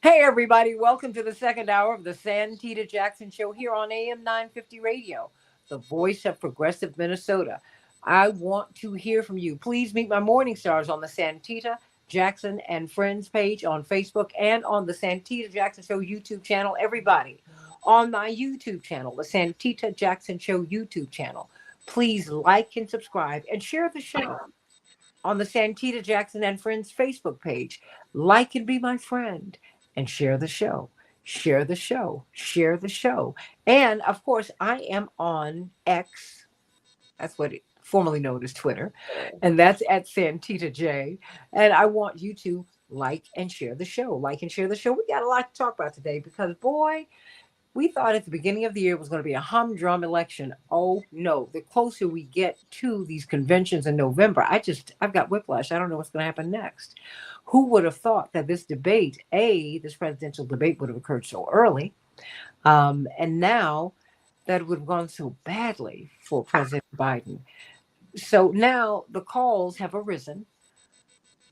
Hey, everybody, welcome to the second hour of the Santita Jackson Show here on AM 950 Radio, the voice of progressive Minnesota. I want to hear from you. Please meet my morning stars on the Santita Jackson and Friends page on Facebook and on the Santita Jackson Show YouTube channel. Everybody on my YouTube channel, the Santita Jackson Show YouTube channel. Please like and subscribe and share the show on the Santita Jackson and Friends Facebook page. Like and be my friend and share the show. Share the show. Share the show. And of course, I am on X. That's what it formerly known as Twitter. And that's at Santita J. And I want you to like and share the show. Like and share the show. We got a lot to talk about today because, boy, we thought at the beginning of the year it was going to be a humdrum election. Oh no, the closer we get to these conventions in November, I've got whiplash. I don't know what's going to happen next. Who would have thought that this presidential debate would have occurred so early? And now that it would have gone so badly for President Biden. So now the calls have arisen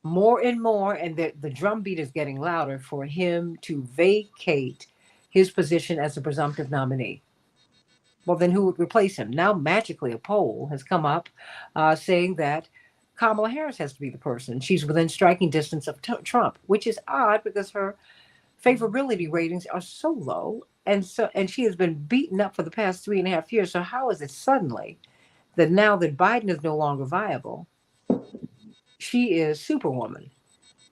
more and more, and the drumbeat is getting louder for him to vacate his position as a presumptive nominee. Well, then who would replace him? Now, magically, a poll has come up saying that Kamala Harris has to be the person. She's within striking distance of Trump, which is odd because her favorability ratings are so low, and she has been beaten up for the past 3.5 years. So how is it suddenly that now that Biden is no longer viable, she is Superwoman?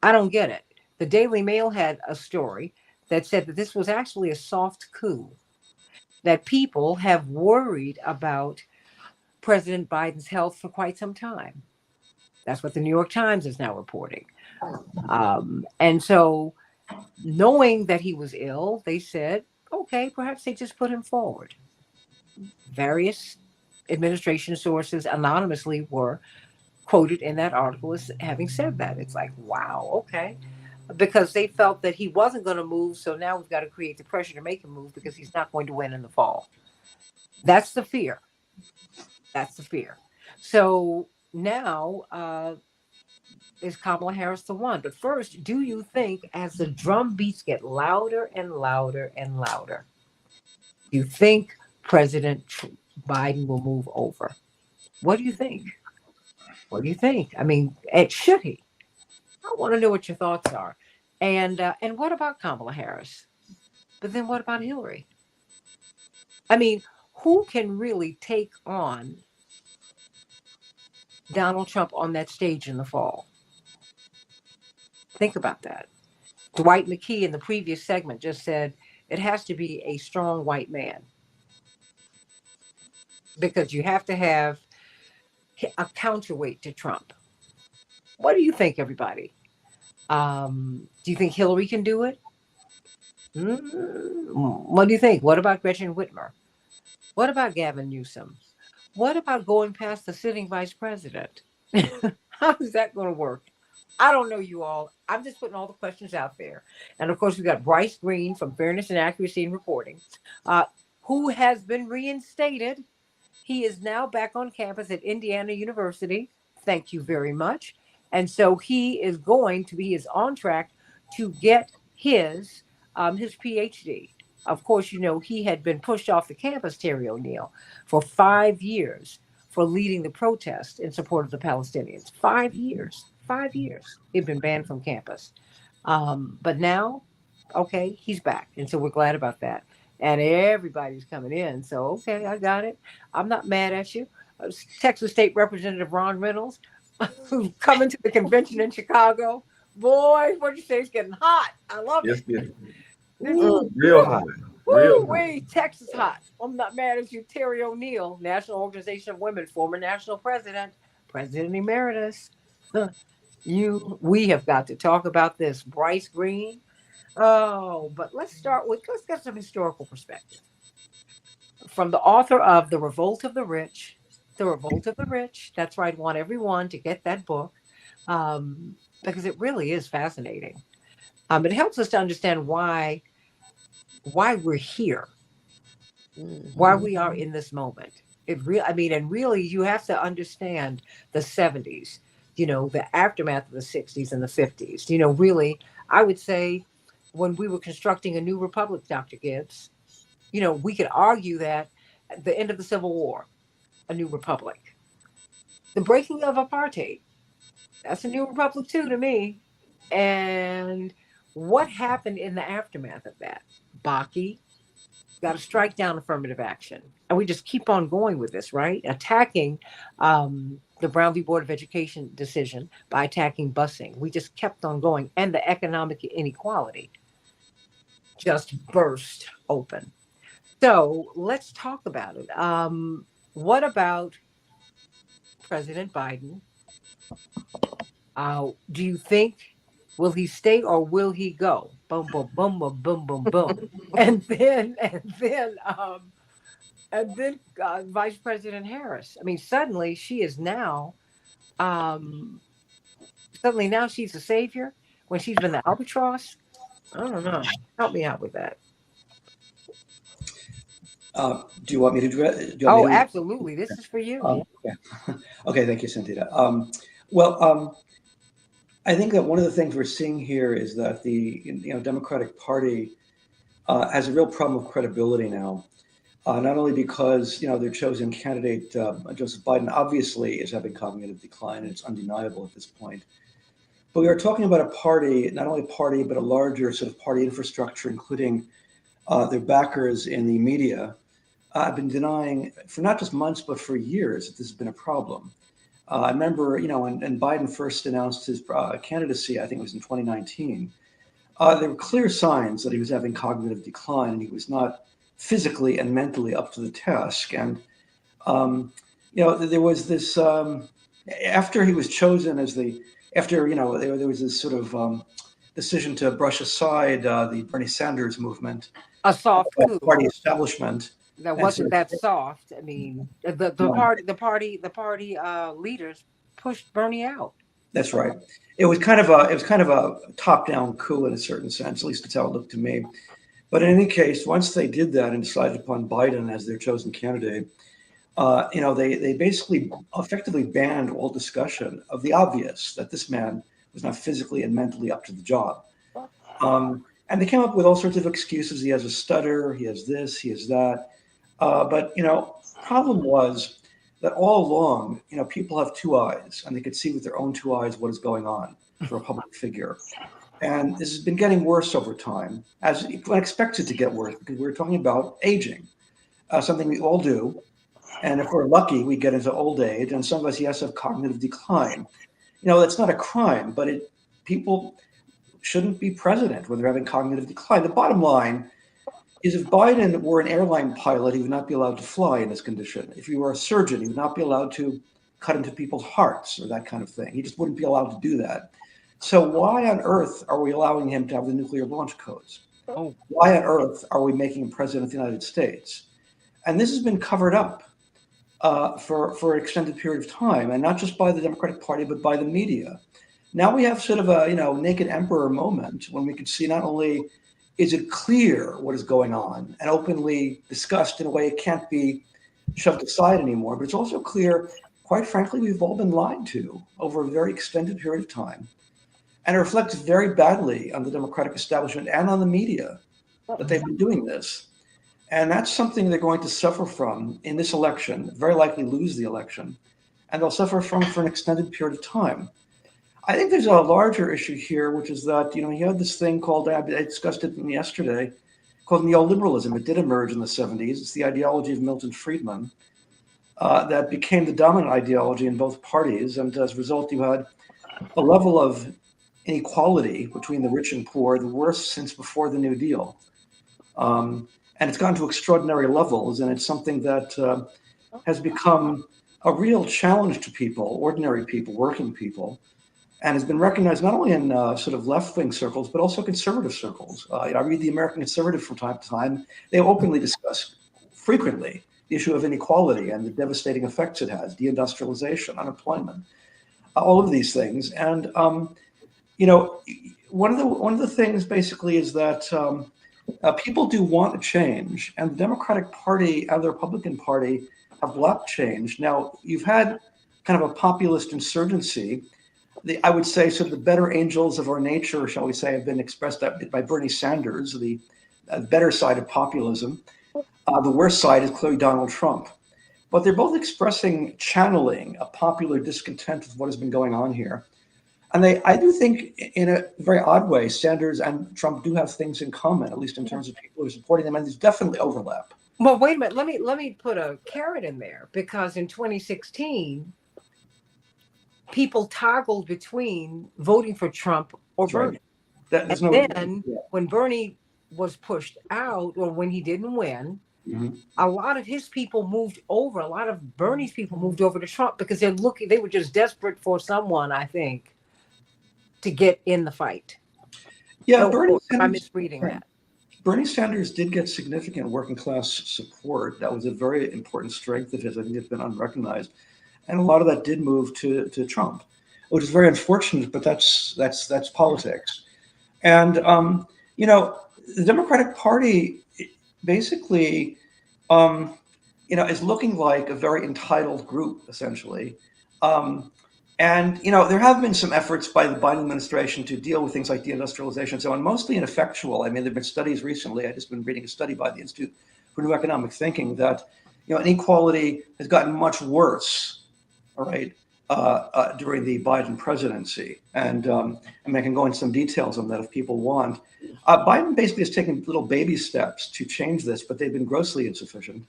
I don't get it. The Daily Mail had a story that said that this was actually a soft coup, that people have worried about President Biden's health for quite some time. That's what the New York Times is now reporting. And so, knowing that he was ill, they said, okay, perhaps they just put him forward. Various administration sources anonymously were quoted in that article as having said that. It's like, wow, okay. Because they felt that he wasn't going to move. So now we've got to create the pressure to make him move because he's not going to win in the fall. That's the fear. That's the fear. So now is Kamala Harris the one? But first, do you think as the drum beats get louder and louder and louder, you think President Biden will move over? What do you think? What do you think? I mean, should he? I want to know what your thoughts are. And what about Kamala Harris? But then what about Hillary? I mean, who can really take on Donald Trump on that stage in the fall? Think about that. Dwight McKee in the previous segment just said it has to be a strong white man because you have to have a counterweight to Trump. What do you think, everybody? Do you think Hillary can do it? What do you think? What about Gretchen Whitmer? What about Gavin Newsom? What about going past the sitting vice president? How is that going to work? I don't know, you all. I'm just putting all the questions out there. And of course, we've got Bryce Green from Fairness and Accuracy in Reporting, who has been reinstated. He is now back on campus at Indiana University. Thank you very much. And so he is on track to get his PhD. Of course, you know, he had been pushed off the campus, Terry O'Neill, for 5 years for leading the protest in support of the Palestinians. 5 years. 5 years. He'd been banned from campus. But now, okay, he's back. And so we're glad about that. And everybody's coming in. So, okay, I got it. I'm not mad at you. Texas State Representative Ron Reynolds, coming to the convention in Chicago. Boy, what'd you say? It's getting hot. I love it. Real hot. Woo, Texas hot. I'm not mad at you. Terry O'Neill, National Organization of Women, former national president, President Emeritus. We have got to talk about this. Bryce Green. Oh, but let's get some historical perspective from the author of The Revolt of the Rich. The Revolt of the Rich. That's right. I want everyone to get that book because it really is fascinating. It helps us to understand why we're here, why we are in this moment. And really, you have to understand the 70s. You know, the aftermath of the 60s and the 50s. You know, really, I would say when we were constructing a new republic, Dr. Gibbs, we could argue that at the end of the Civil War, a new republic, the breaking of apartheid, that's a new republic too to me. And what happened in the aftermath of that? Baki got to strike down affirmative action. And we just keep on going with this, right? Attacking the Brown v. Board of Education decision by attacking busing. We just kept on going. And the economic inequality just burst open. So let's talk about it. What about President Biden? Do you think will he stay or will he go? Boom, boom, boom, boom, boom, boom, boom. And then Vice President Harris. I mean, um, suddenly now she's a savior when she's been the albatross. I don't know. Help me out with that. Do you want me to do it? Oh, absolutely. This is for you. Okay. Okay, thank you, Santita. I think that one of the things we're seeing here is that the Democratic Party has a real problem of credibility now. Not only because their chosen candidate Joseph Biden obviously is having cognitive decline, and it's undeniable at this point. But we are talking about a party, not only a party, but a larger sort of party infrastructure, including their backers in the media. I've been denying for not just months, but for years that this has been a problem. I remember, when Biden first announced his candidacy, I think it was in 2019, there were clear signs that he was having cognitive decline and he was not physically and mentally up to the task. And, there was this, after he was chosen as there was this sort of decision to brush aside the Bernie Sanders movement. A soft coup. Party establishment. That wasn't that soft. I mean, the party leaders pushed Bernie out. That's right. It was kind of a top-down coup in a certain sense. At least that's how it looked to me. But in any case, once they did that and decided upon Biden as their chosen candidate, they basically effectively banned all discussion of the obvious that this man was not physically and mentally up to the job. And they came up with all sorts of excuses. He has a stutter. He has this. He has that. But problem was that all along, people have two eyes, and they could see with their own two eyes what is going on for a public figure. And this has been getting worse over time, as one expects it to get worse, because we're talking about aging, something we all do. And if we're lucky, we get into old age, and some of us, yes, have cognitive decline. That's not a crime, but people shouldn't be president when they're having cognitive decline. The bottom line is if Biden were an airline pilot, he would not be allowed to fly in this condition. If he were a surgeon, he would not be allowed to cut into people's hearts or that kind of thing. He just wouldn't be allowed to do that. So why on earth are we allowing him to have the nuclear launch codes? Why on earth are we making him president of the United States? And this has been covered up for an extended period of time, and not just by the Democratic Party, but by the media. Now we have sort of a naked emperor moment when we can see not only is it clear what is going on and openly discussed in a way it can't be shoved aside anymore, but it's also clear, quite frankly, we've all been lied to over a very extended period of time. And it reflects very badly on the Democratic establishment and on the media that they've been doing this. And that's something they're going to suffer from in this election, very likely lose the election, and they'll suffer from for an extended period of time. I think there's a larger issue here, which is that, you had this thing called, I discussed it yesterday, called neoliberalism. It did emerge in the 70s. It's the ideology of Milton Friedman that became the dominant ideology in both parties. And as a result, you had a level of inequality between the rich and poor, the worst since before the New Deal. And it's gone to extraordinary levels. And it's something that has become a real challenge to people, ordinary people, working people, and has been recognized not only in sort of left-wing circles, but also conservative circles. I read the American Conservative from time to time. They openly discuss frequently the issue of inequality and the devastating effects it has, deindustrialization, unemployment, all of these things. And, one of the things basically is that people do want a change, and the Democratic Party and the Republican Party have blocked change. Now, you've had kind of a populist insurgency I would say, sort of the better angels of our nature, shall we say, have been expressed by Bernie Sanders, the better side of populism. The worst side is clearly Donald Trump. But they're both channeling a popular discontent with what has been going on here. And I do think, in a very odd way, Sanders and Trump do have things in common, at least in terms of people who are supporting them. And there's definitely overlap. Well, wait a minute. Let me put a carrot in there, because in 2016, people toggled between voting for Trump or That's right. Bernie. There's And no. then Yeah. when Bernie was pushed out, or when he didn't win, a lot of his people moved over. A lot of Bernie's people moved over to Trump because they were just desperate for someone, I think, to get in the fight. Yeah, I'm misreading that. Bernie Sanders did get significant working class support. That was a very important strength of his. I think it's been unrecognized. And a lot of that did move to Trump, which is very unfortunate, but that's politics. And, the Democratic Party basically, is looking like a very entitled group, essentially. And there have been some efforts by the Biden administration to deal with things like deindustrialization and so on, mostly ineffectual. I mean, there have been studies recently. I've just been reading a study by the Institute for New Economic Thinking that inequality has gotten much worse, all right, during the Biden presidency. And I can go into some details on that if people want. Biden basically has taken little baby steps to change this, but they've been grossly insufficient.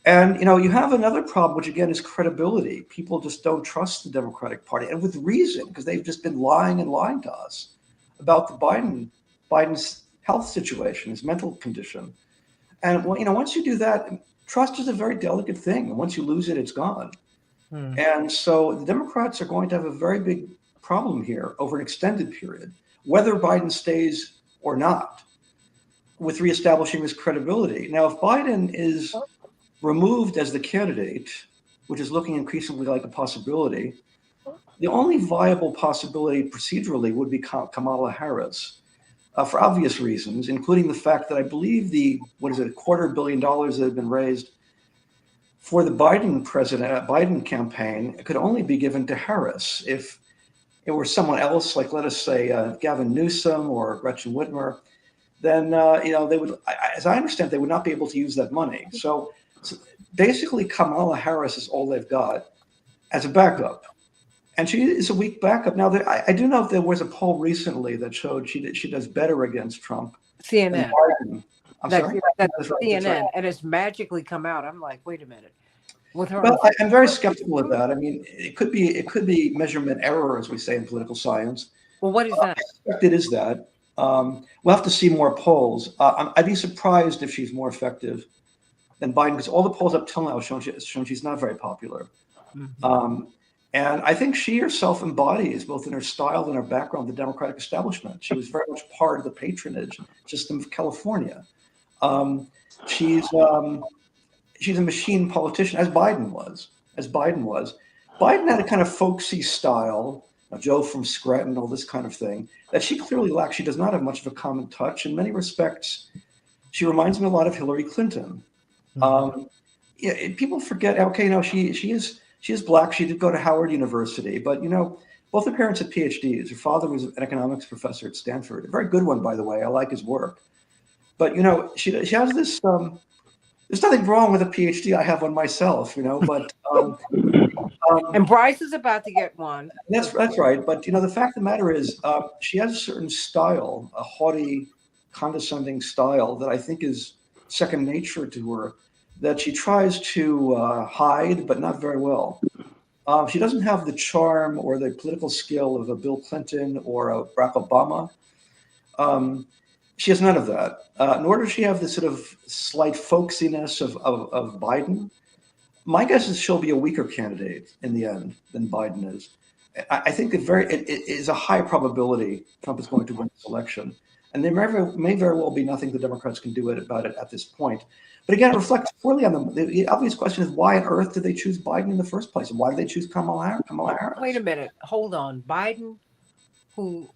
And you have another problem, which again is credibility. People just don't trust the Democratic Party, and with reason, because they've just been lying to us about Biden's health situation, his mental condition. And once you do that, trust is a very delicate thing. And once you lose it, it's gone. And so the Democrats are going to have a very big problem here over an extended period, whether Biden stays or not, with reestablishing this credibility. Now, if Biden is removed as the candidate, which is looking increasingly like a possibility, the only viable possibility procedurally would be Kamala Harris, for obvious reasons, including the fact that I believe $250 million that have been raised for the Biden campaign could only be given to Harris. If it were someone else, like let us say Gavin Newsom or Gretchen Whitmer, then they would, as I understand, they would not be able to use that money. So basically, Kamala Harris is all they've got as a backup, and she is a weak backup. Now, I do know there was a poll recently that showed she does better against Trump. CNN. I'm sorry. That's CNN, and it's magically come out. I'm like, wait a minute. With her, well, I'm very skeptical of that. I mean, it could be measurement error, as we say in political science. Well, what is that? I suspect it is that. We'll have to see more polls. I'd be surprised if she's more effective than Biden, because all the polls up till now have shown she's not very popular. And I think she herself embodies, both in her style and her background, the Democratic establishment. She was very much part of the patronage system of California. She's a machine politician, as Biden was. Biden had a kind of folksy style, Joe from Scranton, all this kind of thing, that she clearly lacks. She does not have much of a common touch. In many respects, she reminds me a lot of Hillary Clinton. People forget. Okay, she is black. She did go to Howard University, but both her parents had PhDs. Her father was an economics professor at Stanford, a very good one, by the way. I like his work. But she has this. There's nothing wrong with a PhD. I have one myself, but. And Bryce is about to get one. That's right. But the fact of the matter is, she has a certain style, a haughty, condescending style that I think is second nature to her, that she tries to hide, but not very well. She doesn't have the charm or the political skill of a Bill Clinton or a Barack Obama. She has none of that. Nor does she have the sort of slight folksiness of Biden. My guess is she'll be a weaker candidate in the end than Biden is. I think it is a high probability Trump is going to win this election. And there may very well be nothing the Democrats can do about it at this point. But again, it reflects poorly on them. The obvious question is, why on earth did they choose Biden in the first place? And why did they choose Kamala Harris? Wait a minute. Hold on. Biden, who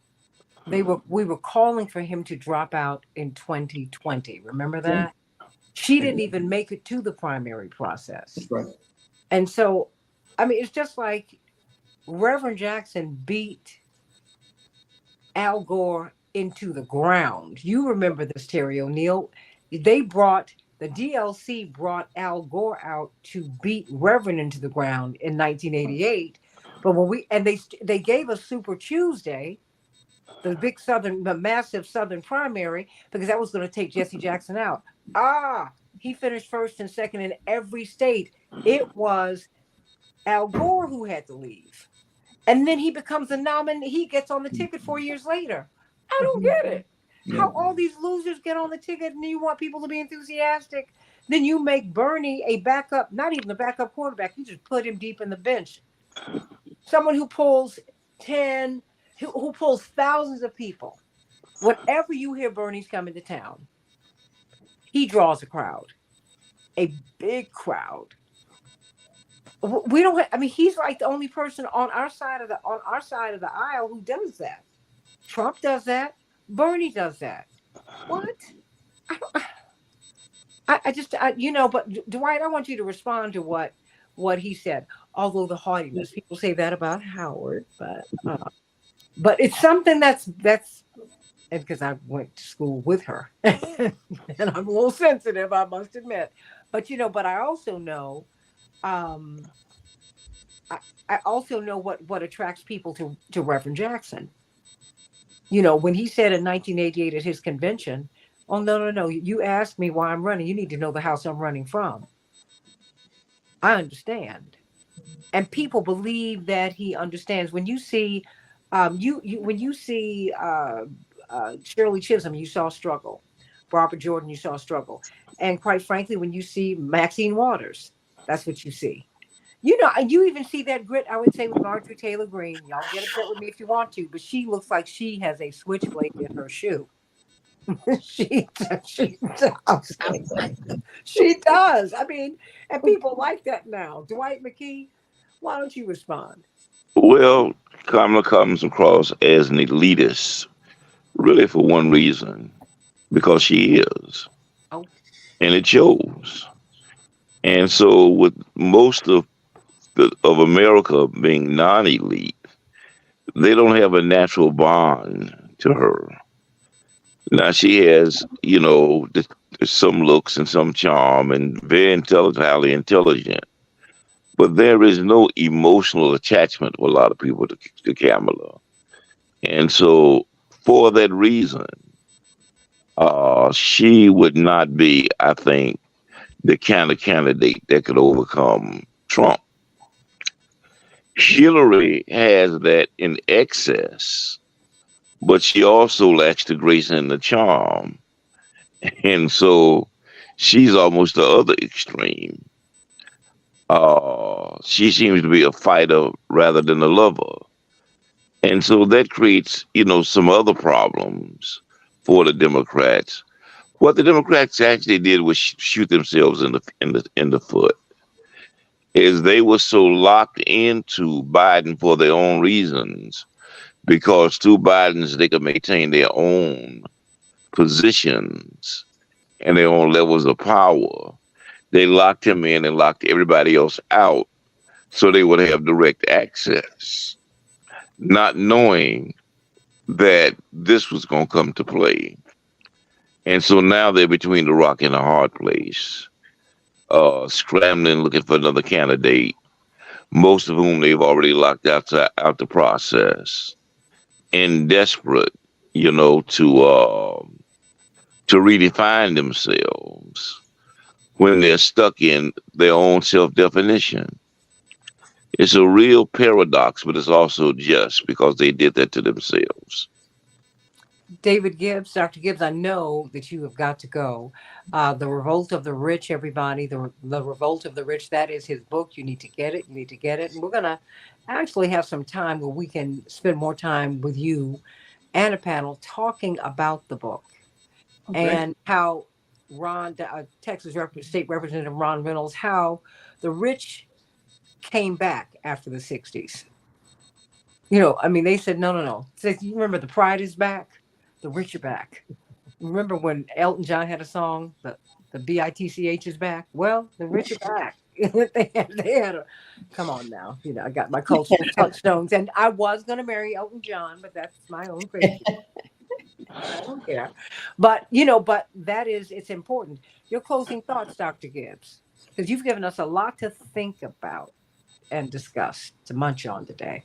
we were calling for him to drop out in 2020. Remember that? She didn't even make it to the primary process. That's right. And so, I mean, it's just like Reverend Jackson beat Al Gore into the ground. You remember this, Terry O'Neill. The DLC brought Al Gore out to beat Reverend into the ground in 1988. But they gave us Super Tuesday, the massive Southern primary, because that was going to take Jesse Jackson out. He finished first and second in every state. It was Al Gore who had to leave. And then he becomes a nominee. He gets on the ticket 4 years later. I don't get it. How all these losers get on the ticket and you want people to be enthusiastic. Then you make Bernie a backup, not even a backup quarterback. You just put him deep in the bench. Someone who pulls 10, who pulls thousands of people. Whenever you hear Bernie's coming to town, he draws a crowd, a big crowd. We don't have, I mean, he's like the only person on our side of the aisle who does that. Trump does that. Bernie does that. What? But Dwight, I want you to respond to what he said. Although the haughtiness, people say that about Howard, but it's something that's because I went to school with her, and I'm a little sensitive, I must admit. But I also know. I also know what attracts people to Reverend Jackson. When he said in 1988 at his convention, "Oh, no, you asked me why I'm running. You need to know the house I'm running from." I understand, and people believe that he understands. When you see, when you see Shirley Chisholm, you saw struggle. Barbara Jordan, you saw struggle, and quite frankly, when you see Maxine Waters, that's what you see. You even see that grit, I would say, with Marjorie Taylor Greene. Y'all get upset with me if you want to, but she looks like she has a switchblade in her shoe. she does. She does. I mean, and people like that now. Dwight McKee, why don't you respond? Well, Kamala comes across as an elitist, really for one reason, because she is, Oh, and it shows. And so, with most of America being non-elite, they don't have a natural bond to her. Now she has, some looks and some charm, and very intelligent, highly intelligent. But there is no emotional attachment for a lot of people to Kamala. And so, for that reason, she would not be, I think, the kind of candidate that could overcome Trump. Hillary has that in excess, but she also lacks the grace and the charm. And so she's almost the other extreme. She seems to be a fighter rather than a lover. And so that creates, some other problems for the Democrats. What the Democrats actually did was shoot themselves in the foot. Is they were so locked into Biden for their own reasons, because through Biden's they could maintain their own positions and their own levels of power. They locked him in and locked everybody else out so they would have direct access, not knowing that this was going to come to play. And so now they're between the rock and a hard place, scrambling, looking for another candidate, most of whom they've already locked out the process, and desperate, to redefine themselves when they're stuck in their own self-definition. It's a real paradox, but it's also just because they did that to themselves. David Gibbs, Dr. Gibbs, I know that you have got to go. The Revolt of the Rich, everybody, the Revolt of the Rich, that is his book. You need to get it. You need to get it. And we're going to actually have some time where we can spend more time with you and a panel talking about the book. Okay. And how Texas State Representative Ron Reynolds, how the rich came back after the 60s. They said, no. Says, you remember the pride is back? The rich are back. Remember when Elton John had a song, the BITCH is back? Well, the rich are back. Come on now. I got my cultural touchstones, and I was going to marry Elton John, but that's my own crazy. I don't care. But it's important. Your closing thoughts, Dr. Gibbs, because you've given us a lot to think about and discuss to munch on today.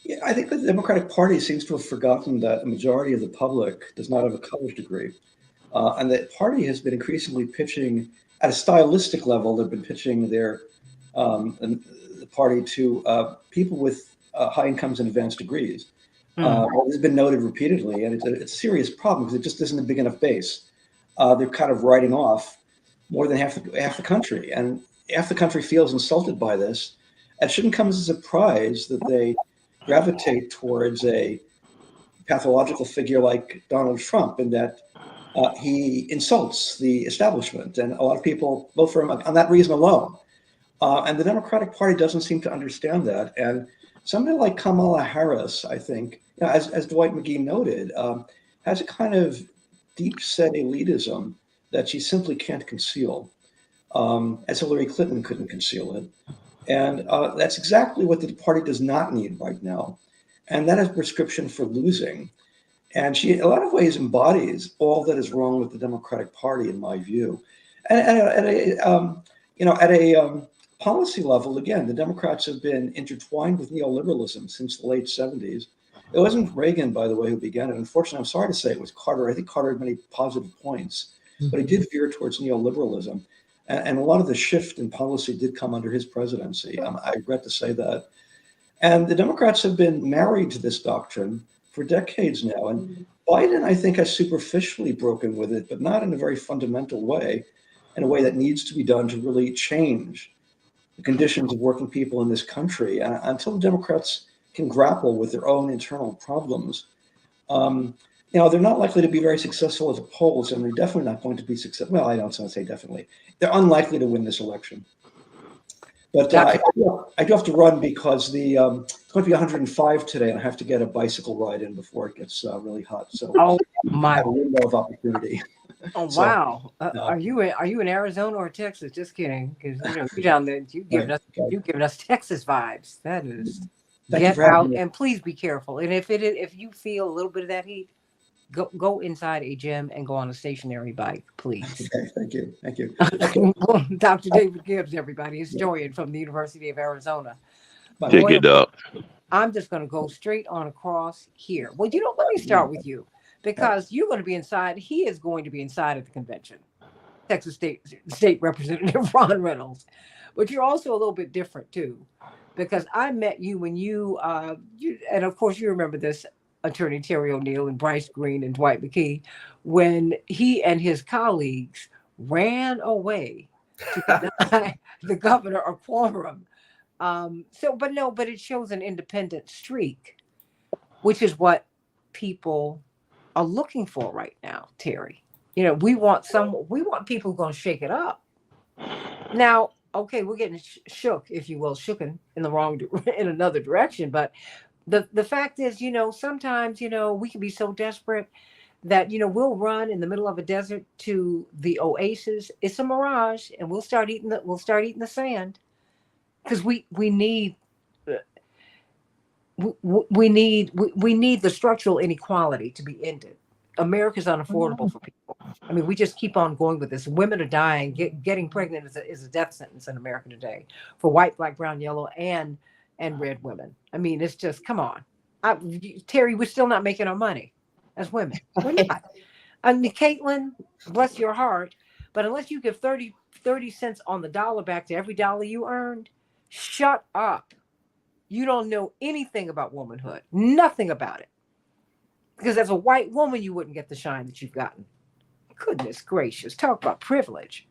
Yeah, I think that the Democratic Party seems to have forgotten that the majority of the public does not have a college degree. And the party has been increasingly pitching at a stylistic level. They've been pitching and the party to people with high incomes and advanced degrees. Mm. This has been noted repeatedly, and it's a serious problem because it just isn't a big enough base. They're kind of writing off more than half the country, and half the country feels insulted by this. It shouldn't come as a surprise that they gravitate towards a pathological figure like Donald Trump, in that he insults the establishment, and a lot of people vote for him on that reason alone. And the Democratic Party doesn't seem to understand that. And somebody like Kamala Harris, I think, as Dwight McGee noted, has a kind of deep-set elitism that she simply can't conceal, as Hillary Clinton couldn't conceal it. And that's exactly what the party does not need right now. And that is prescription for losing. And she, in a lot of ways, embodies all that is wrong with the Democratic Party, in my view. And at a policy level, again, the Democrats have been intertwined with neoliberalism since the late 70s. It wasn't Reagan, by the way, who began it. Unfortunately, I'm sorry to say it was Carter. I think Carter had many positive points, but he did veer towards neoliberalism. And a lot of the shift in policy did come under his presidency. I regret to say that. And the Democrats have been married to this doctrine for decades now. And Biden, I think, has superficially broken with it, but not in a very fundamental way, in a way that needs to be done to really change the conditions of working people in this country. And until the Democrats can grapple with their own internal problems, they're not likely to be very successful at the polls, and they're definitely not going to be successful. Well, I don't want to say definitely. They're unlikely to win this election. But I do have to run because it's going to be 105 today, and I have to get a bicycle ride in before it gets really hot. So I have a window of opportunity. Oh wow! Are you in Arizona or Texas? Just kidding, because you down there. You giving us Texas vibes. That is. Get out and please be careful. And if you feel a little bit of that heat, go inside a gym and go on a stationary bike, please. Okay, thank you. Okay. Dr. David Gibbs, everybody, historian from the University of Arizona. Take it up. I'm just going to go straight on across here. Well, let me start with you, because you're going to be inside. He is going to be inside at the convention, Texas State Representative Ron Reynolds. But you're also a little bit different too, because I met you when you and of course you remember this, Attorney Terry O'Neill and Bryce Green and Dwight McKee, when he and his colleagues ran away to deny the governor a quorum. But it shows an independent streak, which is what people are looking for right now, Terry. We want people who are going to shake it up. Now, okay, we're getting shook, if you will, shooken in in another direction. But the fact is, sometimes, we can be so desperate that, we'll run in the middle of a desert to the oasis. It's a mirage, and we'll start eating the sand, because we need we need the structural inequality to be ended. America's unaffordable for people. I mean, we just keep on going with this. Women are dying. Getting pregnant is a death sentence in America today for white, black, brown, yellow, and red women. I mean, it's just, come on. Terry, we're still not making our money as women. We're not. I mean, Caitlin, bless your heart, but unless you give 30 cents on the dollar back to every dollar you earned, shut up. You don't know anything about womanhood. Nothing about it. Because as a white woman, you wouldn't get the shine that you've gotten. Goodness gracious. Talk about privilege.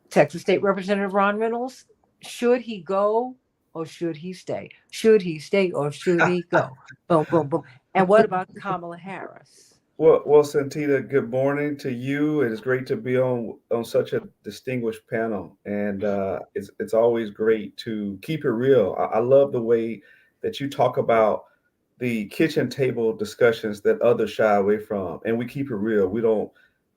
Texas State Representative Ron Reynolds, should he go or should he stay? Should he stay or should he go? Boom, boom, boom. And what about Kamala Harris? Well, Santita, good morning to you. It is great to be on such a distinguished panel, and it's always great to keep it real. I love the way that you talk about the kitchen table discussions that others shy away from, and we keep it real. We don't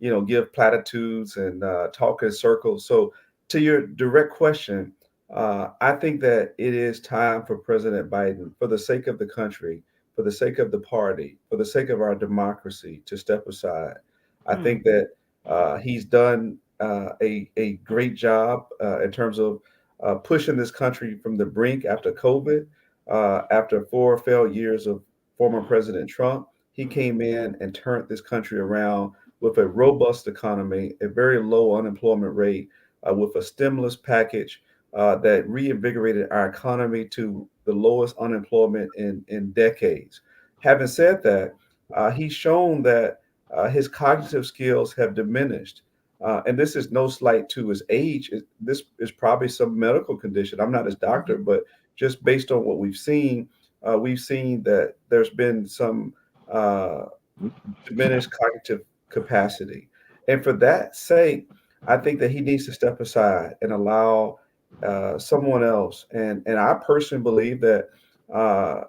give platitudes and talk in circles. So, to your direct question, I think that it is time for President Biden, for the sake of the country, for the sake of the party, for the sake of our democracy, to step aside. I Hmm. think that he's done a great job in terms of pushing this country from the brink after COVID. After 4 failed years of former President Trump, he came in and turned this country around with a robust economy, a very low unemployment rate, with a stimulus package that reinvigorated our economy to the lowest unemployment in decades. Having said that, he's shown that his cognitive skills have diminished. And this is no slight to his age. This is probably some medical condition. I'm not his doctor, Hmm. but just based on what we've seen that there's been some uh, diminished cognitive capacity. And for that sake, I think that he needs to step aside and allow someone else. And I personally believe that uh,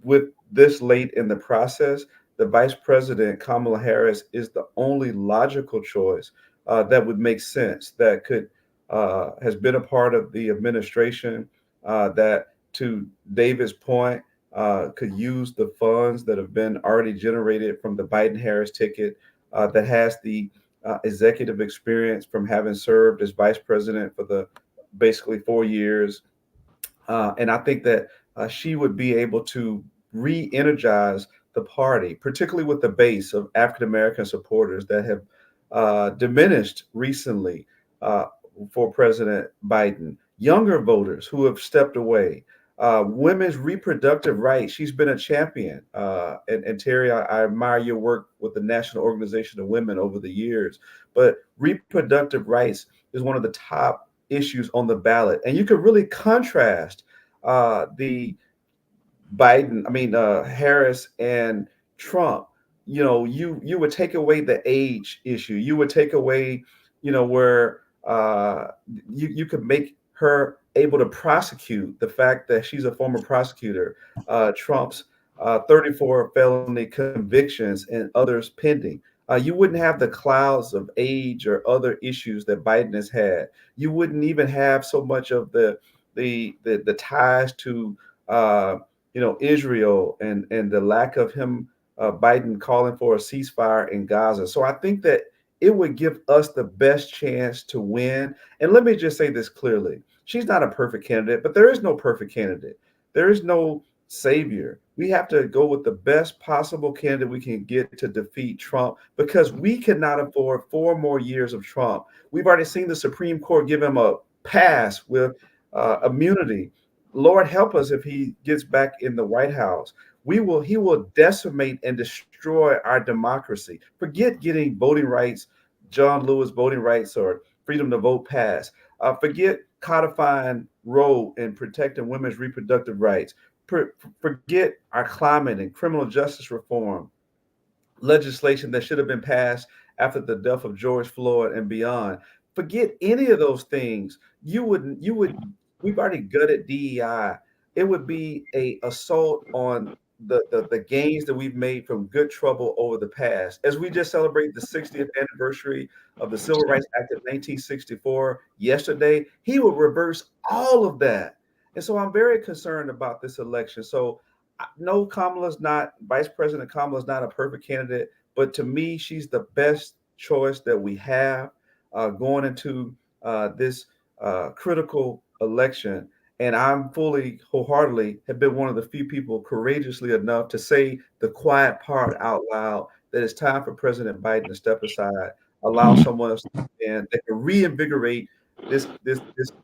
with this late in the process, the Vice President Kamala Harris is the only logical choice that would make sense. That could has been a part of the administration. That, to David's point, could use the funds that have been already generated from the Biden Harris ticket, that has the executive experience from having served as vice president for the basically 4 years. And I think that she would be able to re energize the party, particularly with the base of African American supporters that have diminished recently uh, for President Biden, younger voters who have stepped away. Women's reproductive rights. She's been a champion. And Terry, I admire your work with the National Organization of Women over the years. But reproductive rights is one of the top issues on the ballot. And you could really contrast the Harris and Trump. You would take away the age issue. You would take away, where you could make her able to prosecute the fact that she's a former prosecutor. Trump's 34 felony convictions and others pending. You wouldn't have the clouds of age or other issues that Biden has had. You wouldn't even have so much of the ties to Israel, and the lack of him, Biden calling for a ceasefire in Gaza. So I think that it would give us the best chance to win. And let me just say this clearly: she's not a perfect candidate, but there is no perfect candidate. There is no savior. We have to go with the best possible candidate we can get to defeat Trump, because we cannot afford 4 more years of Trump. We've already seen the Supreme Court give him a pass with immunity. Lord help us if he gets back in the White House. He will decimate and destroy our democracy. Forget getting voting rights, John Lewis voting rights, or freedom to vote passed. Forget codifying Roe and protecting women's reproductive rights. Forget our climate and criminal justice reform legislation that should have been passed after the death of George Floyd and beyond. Forget any of those things. You would we've already gutted DEI. It would be a assault on the gains that we've made from good trouble over the past. As we just celebrate the 60th anniversary of the Civil Rights Act of 1964 yesterday, he will reverse all of that. And so I'm very concerned about this election. So no, Vice President Kamala's not a perfect candidate, but to me, she's the best choice that we have going into this critical election. And I'm fully, wholeheartedly, have been one of the few people courageously enough to say the quiet part out loud, that it's time for President Biden to step aside, allow someone else in that can reinvigorate this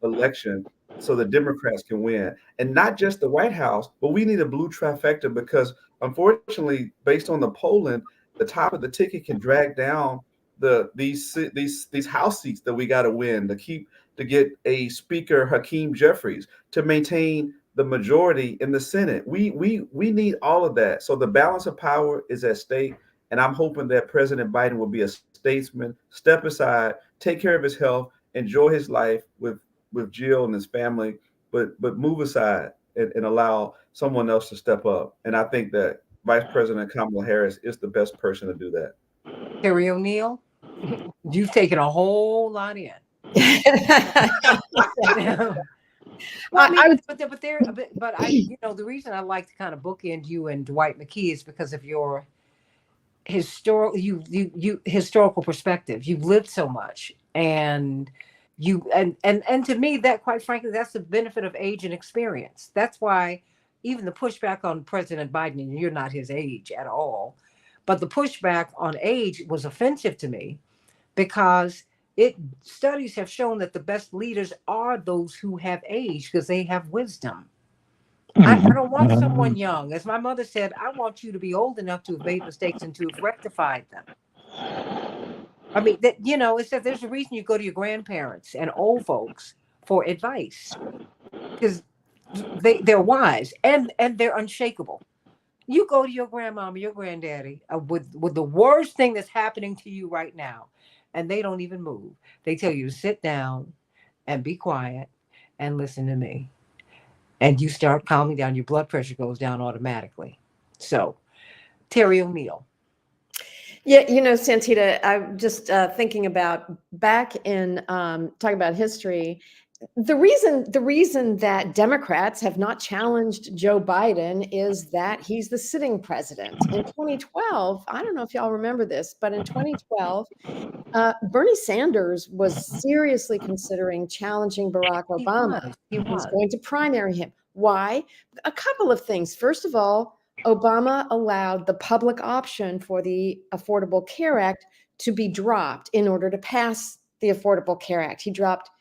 election so the Democrats can win, and not just the White House, but we need a blue trifecta, because unfortunately, based on the polling, the top of the ticket can drag down these House seats that we got to win to get a Speaker Hakeem Jeffries to maintain the majority in the Senate. We need all of that. So the balance of power is at stake, and I'm hoping that President Biden will be a statesman, step aside, take care of his health, enjoy his life with Jill and his family, but move aside and allow someone else to step up. And I think that Vice President Kamala Harris is the best person to do that. Terry O'Neill. You've taken a whole lot in. Well, I mean, the reason I like to kind of bookend you and Dwight McKee is because of your historical perspective. You've lived so much, and to me, that, quite frankly, that's the benefit of age and experience. That's why even the pushback on President Biden, and you're not his age at all, but the pushback on age was offensive to me, because studies have shown that the best leaders are those who have age, because they have wisdom. I don't want someone young. As my mother said, I want you to be old enough to have made mistakes and to have rectified them. I mean, it's that there's a reason you go to your grandparents and old folks for advice, because they're wise and they're unshakable. You go to your grandmama, your granddaddy, with the worst thing that's happening to you right now, and they don't even move. They tell you to sit down and be quiet and listen to me. And you start calming down, your blood pressure goes down automatically. So, Terry O'Neill. Yeah, Santita, I'm just thinking about back in talking about history. The reason that Democrats have not challenged Joe Biden is that he's the sitting president. In 2012, I don't know if y'all remember this, but in 2012, Bernie Sanders was seriously considering challenging Barack Obama. He was going to primary him. Why? A couple of things. First of all, Obama allowed the public option for the Affordable Care Act to be dropped in order to pass the Affordable Care Act. He dropped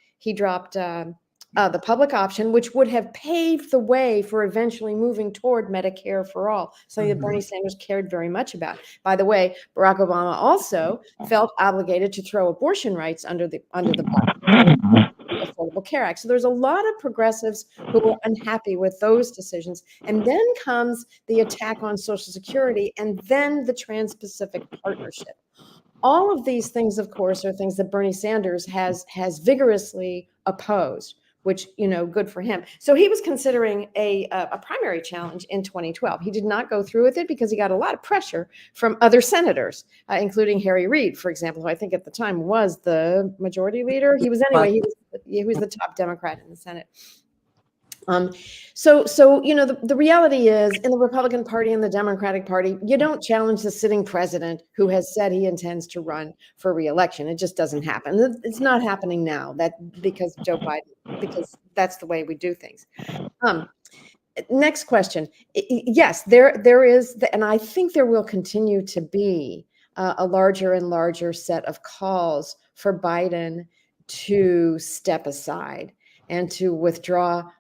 the public option, which would have paved the way for eventually moving toward Medicare for all, something that Bernie Sanders cared very much about. By the way, Barack Obama also felt obligated to throw abortion rights under the Affordable Care Act. So there's a lot of progressives who were unhappy with those decisions. And then comes the attack on Social Security, and then the Trans-Pacific Partnership. All of these things, of course, are things that Bernie Sanders has vigorously opposed, which, good for him. So he was considering a primary challenge in 2012. He did not go through with it because he got a lot of pressure from other senators, including Harry Reid, for example, who I think at the time was the majority leader. He was the top Democrat in the Senate. So the reality is, in the Republican Party and the Democratic Party, you don't challenge the sitting president who has said he intends to run for re-election. It just doesn't happen. It's not happening now, because Joe Biden, because that's the way we do things. Next question. Yes, there is, and I think there will continue to be a larger and larger set of calls for Biden to step aside and to withdraw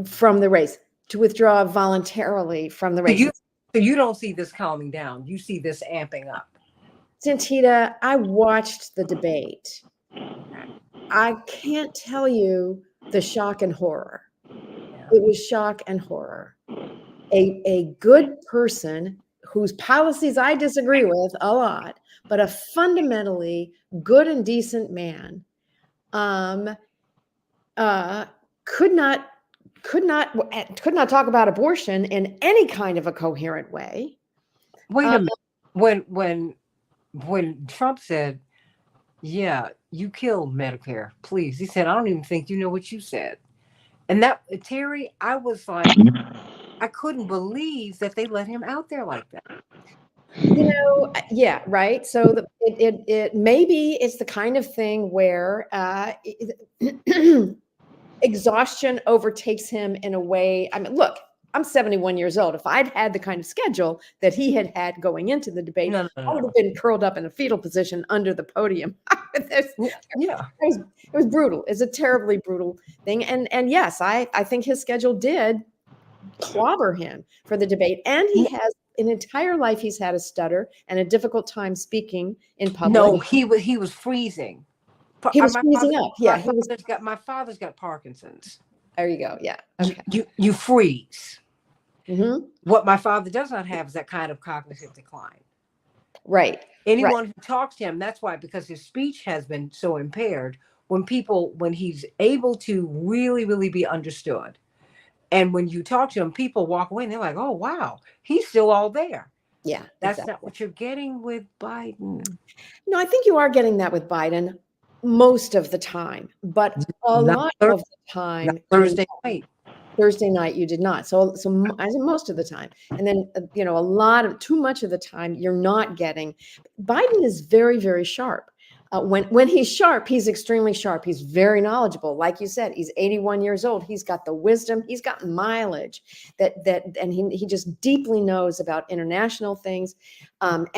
from the race, to withdraw voluntarily from the race. So you don't see this calming down. You see this amping up. Santita, I watched the debate. I can't tell you the shock and horror. It was shock and horror. A good person whose policies I disagree with a lot, but a fundamentally good and decent man, could not talk about abortion in any kind of a coherent way. Wait a minute. When Trump said, "Yeah, you killed Medicare, please," he said, "I don't even think you know what you said." And that, Terry, I was like, I couldn't believe that they let him out there like that. Yeah, right. So it maybe it's the kind of thing where exhaustion overtakes him in a way. I mean, look, I'm 71 years old. If I'd had the kind of schedule that he had going into the debate, I would have been curled up in a fetal position under the podium. It was brutal. It's a terribly brutal thing. And yes, I think his schedule did clobber him for the debate. And he has an entire life, he's had a stutter and a difficult time speaking in public. No, he was freezing. He was freezing up. Yeah, my father's got Parkinson's. There you go. Yeah. Okay. You freeze. Mm-hmm. What my father does not have is that kind of cognitive decline. Right. Anyone who talks to him, that's why, because his speech has been so impaired. When he's able to really, really be understood, and when you talk to him, people walk away and they're like, "Oh, wow, he's still all there." Yeah, That's exactly. not what you're getting with Biden. No, I think you are getting that with Biden most of the time, but a Not, lot Thur- of the time, not Thursday night. Thursday night you did not. I said most of the time, and then too much of the time you're not getting. Biden is very, very sharp. When he's sharp, he's extremely sharp. He's very knowledgeable. Like you said, he's 81 years old. He's got the wisdom. He's got mileage and he just deeply knows about international things. And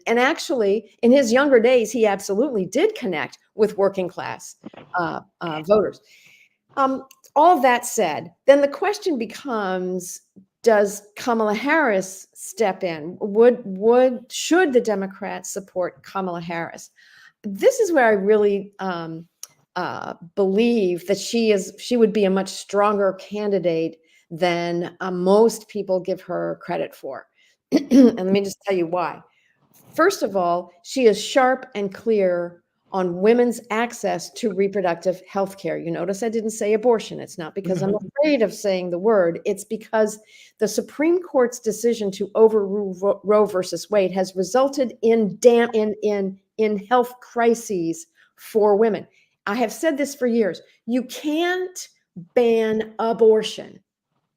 actually, in his younger days, he absolutely did connect with working class voters. All of that said, then the question becomes, does Kamala Harris step in? Should the Democrats support Kamala Harris? This is where I really believe that she would be a much stronger candidate than most people give her credit for. And let me just tell you why. First of all, she is sharp and clear on women's access to reproductive health care. You notice I didn't say abortion. It's not because I'm afraid of saying the word. It's because the Supreme Court's decision to overrule Roe versus Wade has resulted in health crises for women. I have said this for years. You can't ban abortion.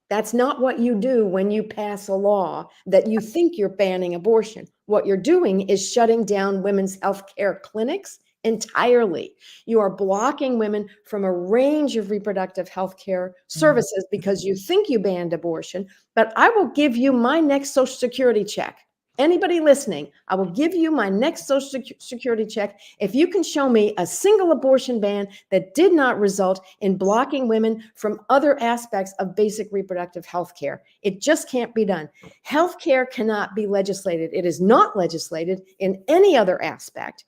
That's not what you do when you pass a law that you think you're banning abortion. What you're doing is shutting down women's health care clinics entirely. You are blocking women from a range of reproductive health care services because you think you banned abortion. But I will give you my next Social Security check. Anybody listening, I will give you my next Social Security check if you can show me a single abortion ban that did not result in blocking women from other aspects of basic reproductive health care. It just can't be done. Health care cannot be legislated. It is not legislated in any other aspect.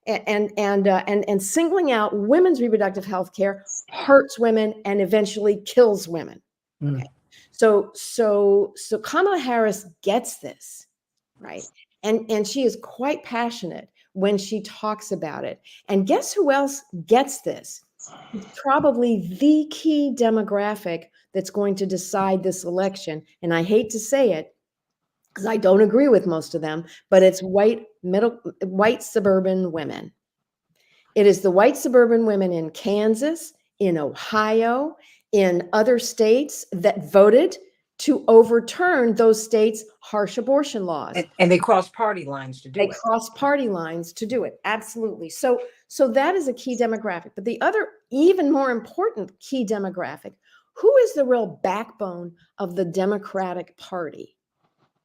And singling out women's reproductive health care hurts women and eventually kills women. Okay. So Kamala Harris gets this, right? And she is quite passionate when she talks about it. And guess who else gets this? It's probably the key demographic that's going to decide this election. And I hate to say it, because I don't agree with most of them, but it's white suburban women. It is the white suburban women in Kansas, in Ohio, in other states that voted to overturn those states' harsh abortion laws. And they cross party lines to do it. They cross party lines to do it. Absolutely. So that is a key demographic. But the other, even more important key demographic, who is the real backbone of the Democratic Party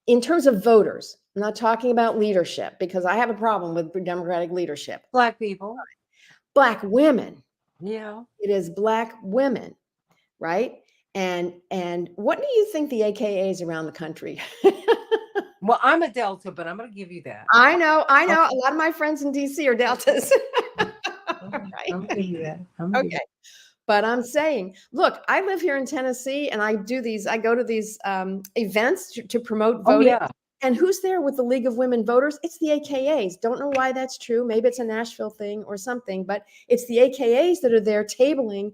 in terms of voters? I'm not talking about leadership because I have a problem with Democratic leadership. Black people. Black women. Yeah. It is Black women, right? And what do you think the AKAs around the country? Well, I'm a Delta, but I'm going to give you that. I know. A lot of my friends in DC are Deltas. Right? I'm going to give you that. Okay. But I'm saying, look, I live here in Tennessee and I go to these events to promote voting. Oh, yeah. And who's there with the League of Women Voters? It's the AKAs. Don't know why that's true. Maybe it's a Nashville thing or something, but it's the AKAs that are there tabling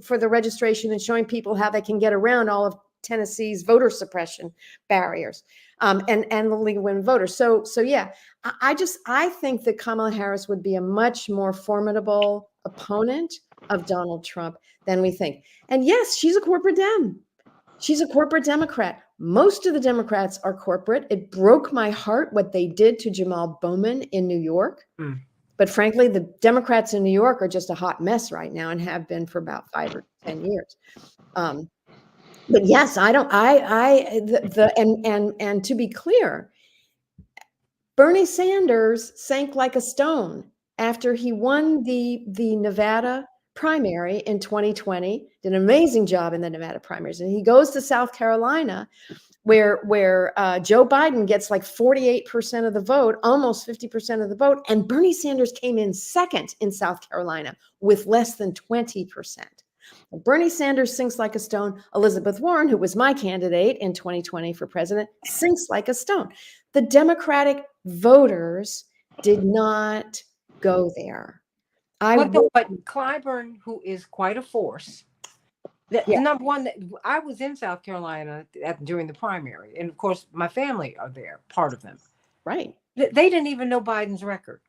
for the registration and showing people how they can get around all of Tennessee's voter suppression barriers, and the League of Women Voters. So yeah, I think that Kamala Harris would be a much more formidable opponent of Donald Trump than we think. And yes, she's a corporate Dem. She's a corporate Democrat. Most of the Democrats are corporate. It broke my heart what they did to Jamal Bowman in New York. But frankly, the Democrats in New York are just a hot mess right now and have been for about 5 or 10 years. But yes, and to be clear, Bernie Sanders sank like a stone after he won the Nevada primary in 2020, did an amazing job in the Nevada primaries. And he goes to South Carolina where Joe Biden gets like 48% of the vote, almost 50% of the vote. And Bernie Sanders came in second in South Carolina with less than 20%. Bernie Sanders sinks like a stone. Elizabeth Warren, who was my candidate in 2020 for president, sinks like a stone. The Democratic voters did not go there. But Clyburn, who is quite a force, Yeah. Number one, I was in South Carolina during the primary, and of course, my family are there, part of them. Right. They didn't even know Biden's record.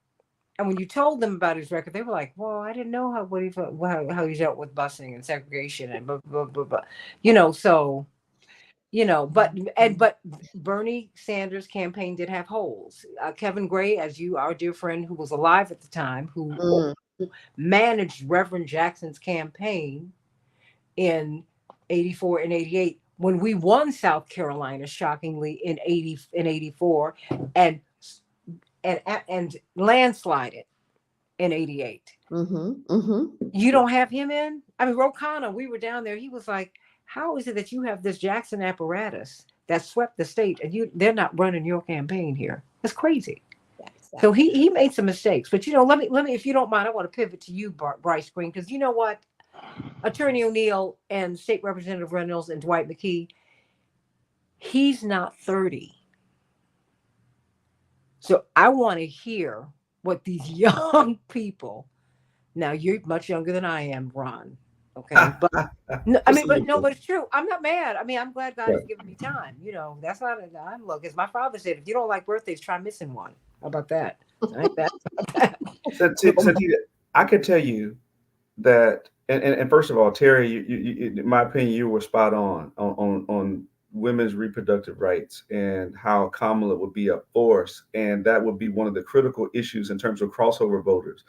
And when you told them about his record, they were like, "Well, I didn't know how he dealt with busing and segregation and blah blah blah blah." So but Bernie Sanders' campaign did have holes. Kevin Gray, as our dear friend who was alive at the time, who managed Reverend Jackson's campaign in 84 and 88 when we won South Carolina shockingly in 84 and landslided in 88. You don't have him in? I mean, Ro Khanna, we were down there. He was like, how is it that you have this Jackson apparatus that swept the state and they're not running your campaign here? That's crazy. Yeah, exactly. So he made some mistakes. But let me, if you don't mind, I want to pivot to you, Bryce Green, because you know what? Attorney O'Neill and State Representative Reynolds and Dwight McKee, he's not 30. So I want to hear what these young people, now you're much younger than I am, Ron. Okay. But but it's true. I'm not mad. I mean, I'm glad God has given me time. That's not look, as my father said, if you don't like birthdays, try missing one. How about that? Santita, I can tell you that, and first of all, Terry, you, in my opinion, you were spot on women's reproductive rights and how Kamala would be a force, and that would be one of the critical issues in terms of crossover voters.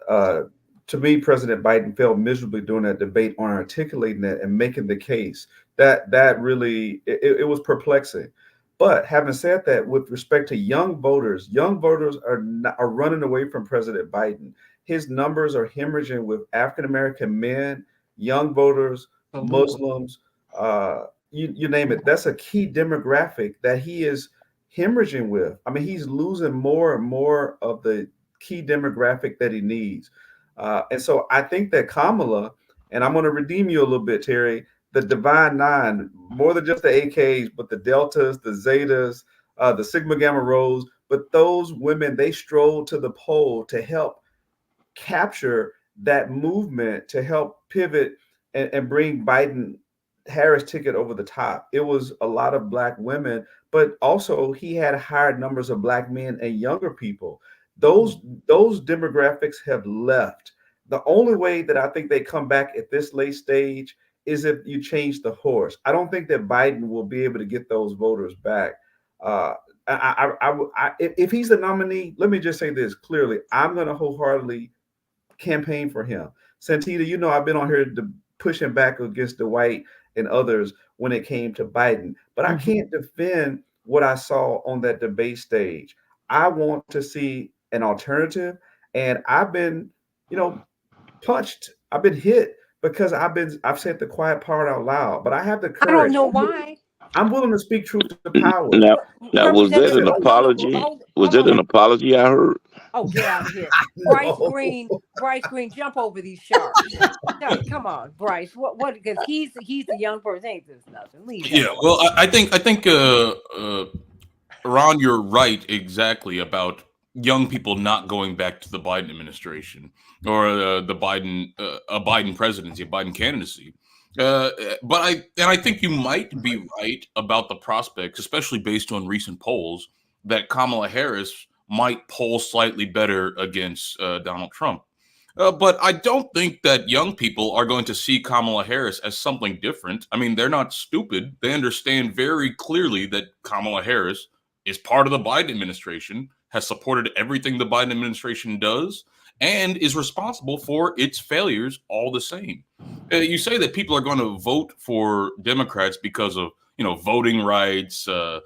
To me, President Biden failed miserably during that debate on articulating that and making the case. That really it was perplexing. But having said that, with respect to young voters are running away from President Biden. His numbers are hemorrhaging with African American men, young voters, Muslims, you name it. That's a key demographic that he is hemorrhaging with. I mean, he's losing more and more of the key demographic that he needs. And so I think that Kamala, and I'm going to redeem you a little bit, Terry, the Divine Nine, more than just the AKs, but the Deltas, the Zetas, the Sigma Gamma Rhos, but those women, they strolled to the poll to help capture that movement, to help pivot and bring Biden Harris ticket over the top. It was a lot of Black women, but also he had higher numbers of Black men and younger people. Those demographics have left. The only way that I think they come back at this late stage is if you change the horse. I don't think that Biden will be able to get those voters back. If he's the nominee, let me just say this clearly: I'm going to wholeheartedly campaign for him. Santita, I've been on here pushing back against Dwight and others when it came to Biden, but I can't defend what I saw on that debate stage. I want to see an alternative, and I've been, punched. I've been hit because I've said the quiet part out loud, but I have the courage. I don't know why. I'm willing to speak truth to power. Now was that an apology? Was that an apology I heard? Oh, get out of here. Bryce Green, jump over these sharks. No, come on, Bryce. What because he's the young person. Ain't this nothing. Leave him. Yeah, well, I think Ron, you're right exactly about young people not going back to the Biden administration or a Biden presidency, a Biden candidacy. But I think you might be right about the prospects, especially based on recent polls, that Kamala Harris might poll slightly better against Donald Trump. But I don't think that young people are going to see Kamala Harris as something different. I mean, they're not stupid. They understand very clearly that Kamala Harris is part of the Biden administration, has supported everything the Biden administration does, and is responsible for its failures all the same. You say that people are going to vote for Democrats because of, voting rights, all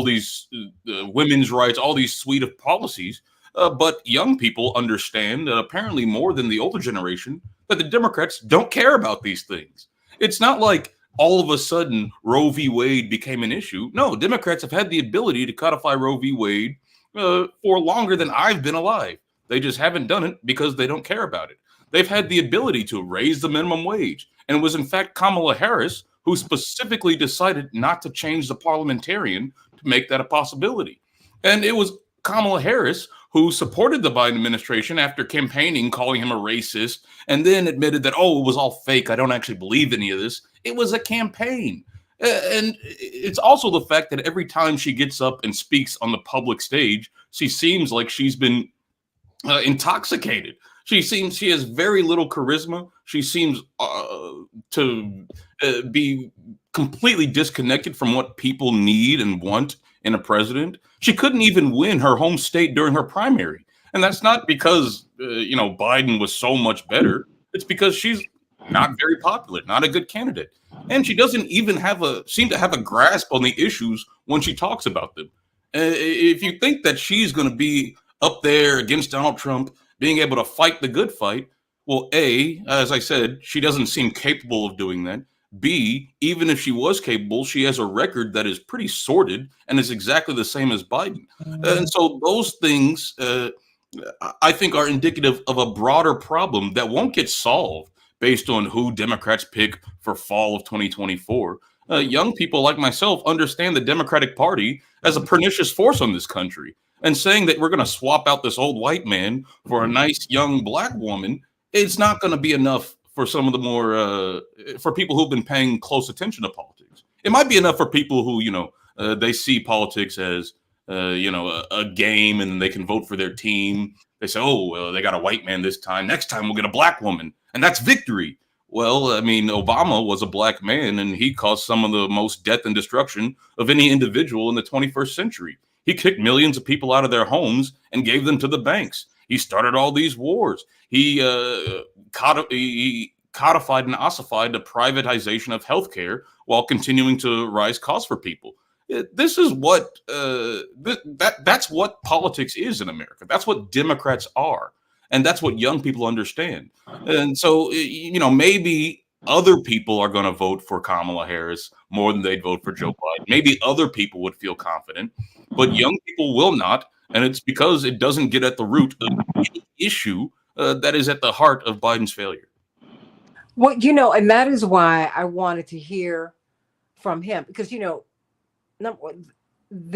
these women's rights, all these suite of policies. But young people understand, apparently more than the older generation, that the Democrats don't care about these things. It's not like all of a sudden Roe v. Wade became an issue. No, Democrats have had the ability to codify Roe v. Wade for longer than I've been alive. They just haven't done it because they don't care about it. They've had the ability to raise the minimum wage. And it was, in fact, Kamala Harris who specifically decided not to change the parliamentarian to make that a possibility. And it was Kamala Harris, who supported the Biden administration after campaigning, calling him a racist, and then admitted that, oh, it was all fake. I don't actually believe any of this. It was a campaign. And it's also the fact that every time she gets up and speaks on the public stage, she seems like she's been intoxicated. She has very little charisma. She seems to be completely disconnected from what people need and want in a president. She couldn't even win her home state during her primary, and that's not because Biden was so much better. It's because she's not very popular, not a good candidate, and she doesn't even seem to have a grasp on the issues when she talks about them. If you think that she's going to be up there against Donald Trump, being able to fight the good fight, well, A, as I said, she doesn't seem capable of doing that. B, even if she was capable, she has a record that is pretty sordid and is exactly the same as Biden. And so those things, I think, are indicative of a broader problem that won't get solved based on who Democrats pick for fall of 2024. Young people like myself understand the Democratic Party as a pernicious force on this country. And saying that we're going to swap out this old white man for a nice young black woman, it's not going to be enough for some of the more for people who've been paying close attention to politics. It might be enough for people who they see politics as a game and they can vote for their team. They say, oh, well, they got a white man this time. Next time we'll get a black woman, and that's victory. Well, I mean, Obama was a black man, and he caused some of the most death and destruction of any individual in the 21st century. He kicked millions of people out of their homes and gave them to the banks. He started all these wars. He codified and ossified the privatization of healthcare while continuing to rise costs for people. This is what that's what politics is in America. That's what Democrats are, and that's what young people understand. And so, maybe other people are going to vote for Kamala Harris more than they'd vote for Joe Biden. Maybe other people would feel confident, but young people will not. And it's because it doesn't get at the root of the issue that is at the heart of Biden's failure. Well, and that is why I wanted to hear from him, because, the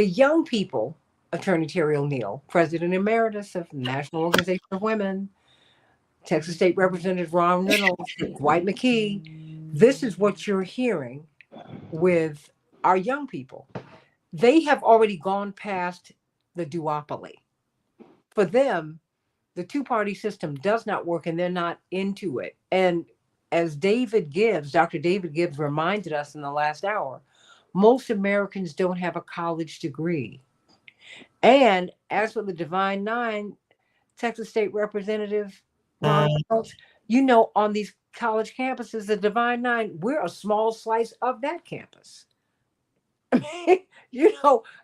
young people, Attorney Terry O'Neill, President Emeritus of the National Organization of Women, Texas State Representative Ron Reynolds, Dwight McKee, this is what you're hearing with our young people. They have already gone past the duopoly. For them, the two-party system does not work, and they're not into it. And as Dr. David Gibbs reminded us in the last hour, most Americans don't have a college degree. And as for the Divine Nine, Texas State Representative Ron Reynolds, on these college campuses, the Divine Nine, we're a small slice of that campus.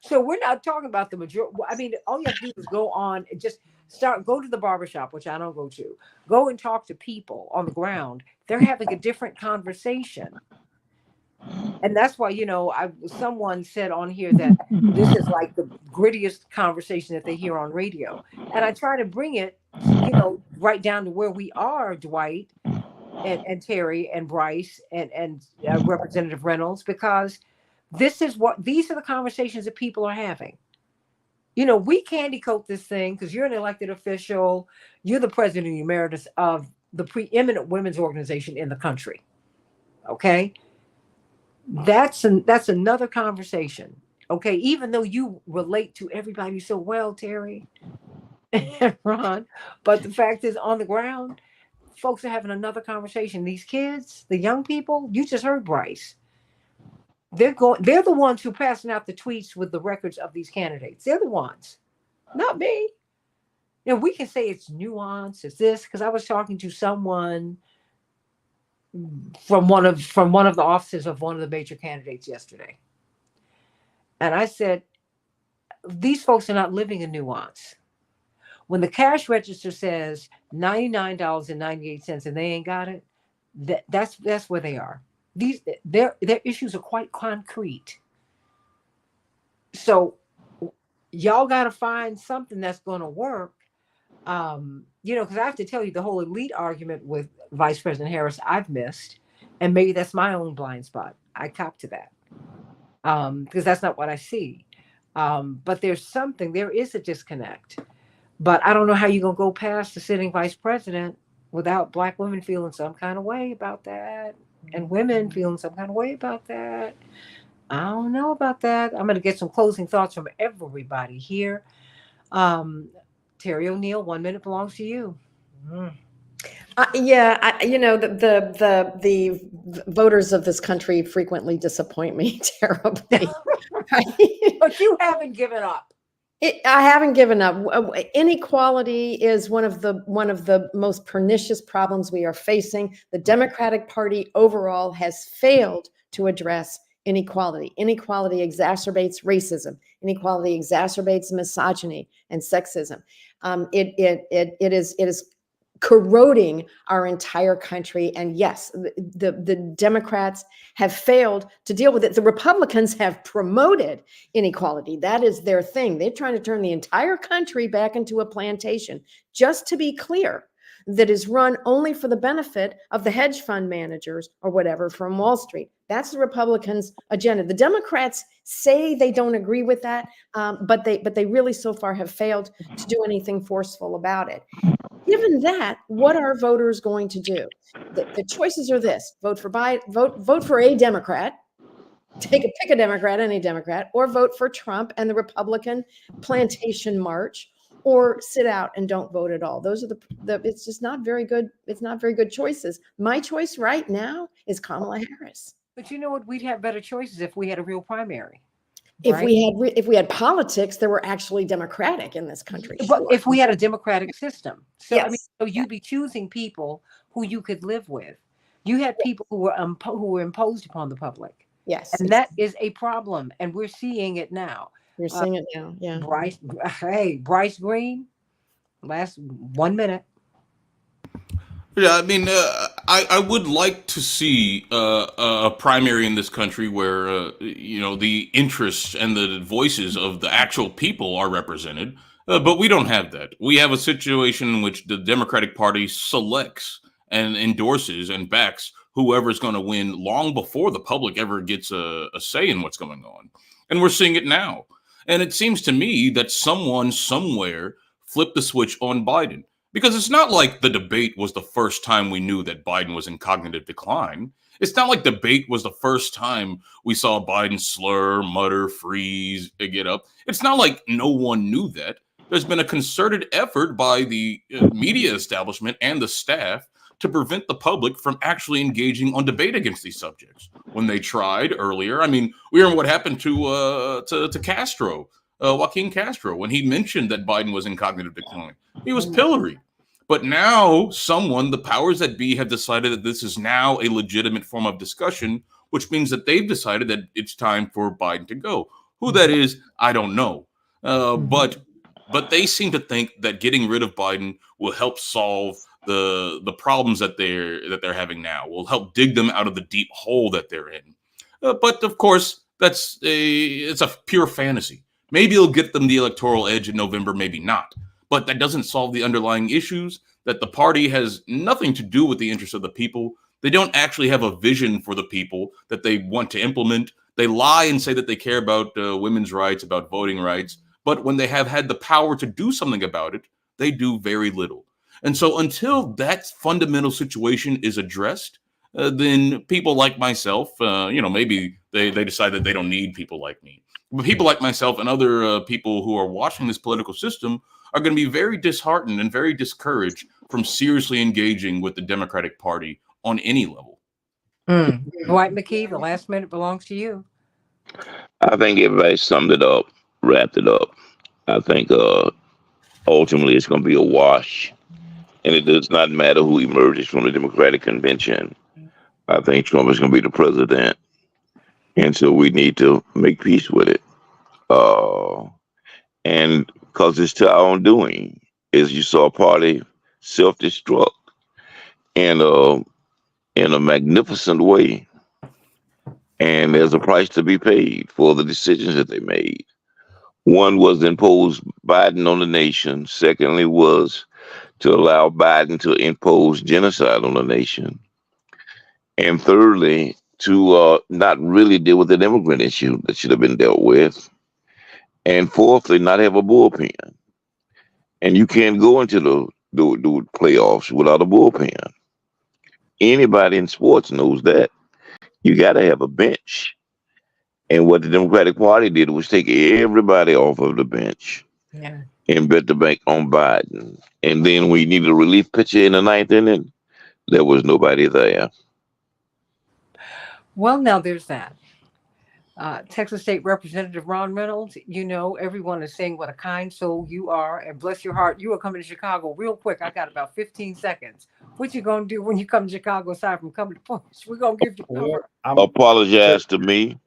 So we're not talking about the majority. I mean, all you have to do is go on and just go to the barbershop, which I don't go to. Go and talk to people on the ground. They're having a different conversation. And that's why, someone said on here that this is like the grittiest conversation that they hear on radio. And I try to bring it, right down to where we are, Dwight and Terry and Bryce and Representative Reynolds, because these are the conversations that people are having. We candy coat this thing because you're an elected official. You're the president emeritus of the preeminent women's organization in the country. Okay. That's another conversation. Okay. Even though you relate to everybody so well, Terry and Ron, but the fact is, on the ground, folks are having another conversation. These kids, the young people, you just heard Bryce. They're the ones who are passing out the tweets with the records of these candidates. They're the ones, not me. We can say it's nuance, it's this, because I was talking to someone from one of the offices of one of the major candidates yesterday. And I said, these folks are not living in nuance. When the cash register says $99.98 and they ain't got it, that's where they are. Their issues are quite concrete. So y'all got to find something that's going to work. Because I have to tell you, the whole elite argument with Vice President Harris, I've missed, and maybe that's my own blind spot. I cop to that, because that's not what I see. But there is a disconnect. But I don't know how you're going to go past the sitting vice president without Black women feeling some kind of way about that and women feeling some kind of way about that. I don't know about that. I'm going to get some closing thoughts from everybody here. Um, Terry O'Neill, 1 minute belongs to you. Mm. The voters of this country frequently disappoint me terribly. But you haven't given up. I haven't given up. Inequality is one of the most pernicious problems we are facing. The Democratic Party overall has failed to address inequality. Inequality exacerbates racism. Inequality exacerbates misogyny and sexism. It is corroding our entire country. And yes, the Democrats have failed to deal with it. The Republicans have promoted inequality. That is their thing. They're trying to turn the entire country back into a plantation. Just to be clear, that is run only for the benefit of the hedge fund managers or whatever from Wall Street. That's the Republicans' agenda. The Democrats say they don't agree with that, but they really so far have failed to do anything forceful about it. Given that, what are voters going to do? The choices are this: vote for a Democrat, pick a Democrat, any Democrat, or vote for Trump and the Republican plantation march, or sit out and don't vote at all. Those are it's just not very good. It's not very good choices. My choice right now is Kamala Harris. But you know what? We'd have better choices if we had a real primary. If Right? if we had politics that were actually democratic in this country. But Sure. if we had a democratic system, so I mean, Yes. so you'd be choosing people who you could live with. You had people who were imposed upon the public, Yes. and that is a problem, and we're seeing it now. You're seeing it now. Yeah. Bryce Green, last 1 minute. Yeah, I mean, I would like to see a primary in this country where the interests and the voices of the actual people are represented, but we don't have that. We have a situation in which the Democratic Party selects and endorses and backs whoever's going to win long before the public ever gets a say in what's going on, and we're seeing it now. And it seems to me that someone somewhere flipped the switch on Biden. Because it's not like the debate was the first time we knew that Biden was in cognitive decline. It's not like debate was the first time we saw Biden slur, mutter, freeze, get up. It's not like no one knew that. There's been a concerted effort by the media establishment and the staff to prevent the public from actually engaging on debate against these subjects. When they tried earlier, I mean, we remember what happened to Castro, Joaquin Castro, when he mentioned that Biden was in cognitive decline. He was pilloried. But now the powers that be have decided that this is now a legitimate form of discussion, which means that they've decided that it's time for Biden to go. Who that is, I don't know. But they seem to think that getting rid of Biden will help solve the problems that they're having now, will help dig them out of the deep hole that they're in. But of course, it's a pure fantasy. Maybe it'll get them the electoral edge in November, maybe not. But that doesn't solve the underlying issues, that the party has nothing to do with the interests of the people. They don't actually have a vision for the people that they want to implement. They lie and say that they care about women's rights, about voting rights. But when they have had the power to do something about it, they do very little. And so until that fundamental situation is addressed, then people like myself, maybe they decide that they don't need people like me. But people like myself and other people who are watching this political system are going to be very disheartened and very discouraged from seriously engaging with the Democratic Party on any level. Dwight McKee, the last minute belongs to you. I think everybody summed it up, wrapped it up. I think ultimately it's going to be a wash, and it does not matter who emerges from the Democratic convention. I think Trump is going to be the president, and so we need to make peace with it. And because it's to our own doing, as you saw, party self-destruct in a magnificent way, and there's a price to be paid for the decisions that they made. One was to impose Biden on the nation. Secondly was to allow Biden to impose genocide on the nation. And thirdly, to not really deal with an immigrant issue that should have been dealt with. and fourthly, not have a bullpen. And you can't go into the playoffs without a bullpen. Anybody in sports knows that. You got to have a bench. And what the Democratic Party did was take everybody off of the bench Yeah. and bet the bank on Biden. And then we needed a relief pitcher in the ninth inning. There was nobody there. Well, now there's that. Texas State Representative Ron Reynolds, you know, everyone is saying what a kind soul you are, and bless your heart, you are coming to Chicago real quick. I got about 15 seconds. What you gonna do when you come to Chicago aside from coming to Punch? We're gonna give you Well, cover. Apologize to me.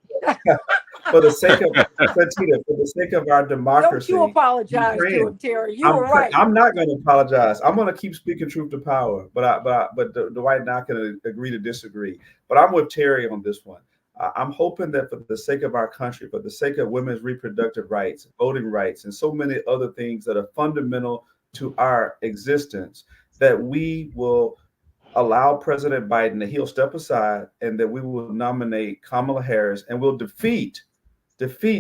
for the sake of Santita, for the sake of our Don't democracy, you I'm apologize to praying. him, Terry. You were right. I'm not going to apologize. I'm going to keep speaking truth to power. But Dwight and I can agree to disagree. But I'm with Terry on this one. I'm hoping that for the sake of our country, for the sake of women's reproductive rights, voting rights, and so many other things that are fundamental to our existence, that we will allow President Biden that he'll step aside and that we will nominate Kamala Harris and we'll defeat